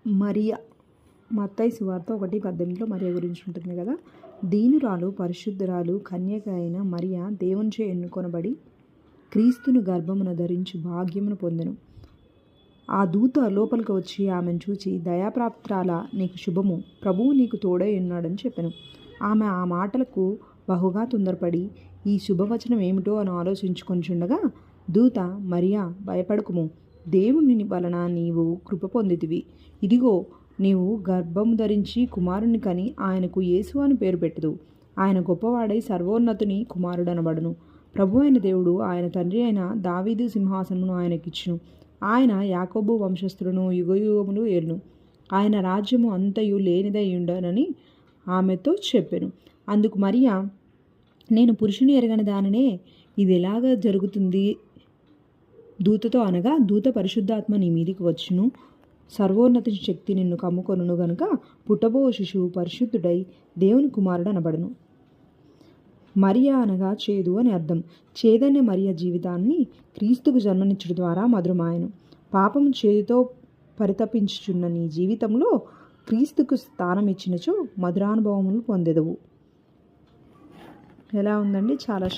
మరియ మత్తయి సువార్త 1:18 మరియ గురించి ఉంటుంది కదా. దీనురాలు పరిశుద్ధురాలు కన్యక అయిన మరియ దేవునిచే ఎన్నుకొనబడి క్రీస్తును గర్భమున ధరించి భాగ్యమును పొందెను. ఆ దూత లోపలికి వచ్చి ఆమెను చూచి, దయాప్రాప్తురాల, నీకు శుభము, ప్రభువు నీకు తోడై ఉన్నాడని చెప్పెను. ఆమె ఆ మాటలకు బహుగా తొందరపడి ఈ శుభవచనం ఏమిటో అని ఆలోచించుకొనిచుండగా దూత, మరియా, భయపడకుము, దేవుని వలన నీవు కృప పొందితివి. ఇదిగో, నీవు గర్భము ధరించి కుమారుని కని ఆయనకు యేసు అని పేరు పెట్టుదు. ఆయన గొప్పవాడై సర్వోన్నతుని కుమారుడనబడును. ప్రభు అయిన దేవుడు ఆయన తండ్రి అయిన దావీదు సింహాసనమును ఆయనకిచ్చును. ఆయన యాకోబు వంశస్థులను యుగయుగములు ఏలును. ఆయన రాజ్యము అంతయు లేనిదయ్యుండనని ఆమెతో చెప్పెను. అందుకు మరియా, నేను పురుషుని ఎరగని దానినే, ఇది ఎలాగ జరుగుతుంది దూతతో అనగా, దూత పరిశుద్ధాత్మ నీ మీదికి వచ్చును, సర్వోన్నతి శక్తి నిన్ను కమ్ముకొనును గనుక పుట్టబో శిశువు పరిశుద్ధుడై దేవుని కుమారుడు అనబడును. మరియా అనగా చేదు అని అర్థం. చేదనే మరియ జీవితాన్ని క్రీస్తుకు జన్మనిచ్చుడు ద్వారా మధురమాయను. పాపము చేదుతో పరితపించుచున్న నీ జీవితంలో క్రీస్తుకు స్థానం ఇచ్చినచో మధురానుభవములు పొందెదవు. ఎలా ఉందండి? చాలా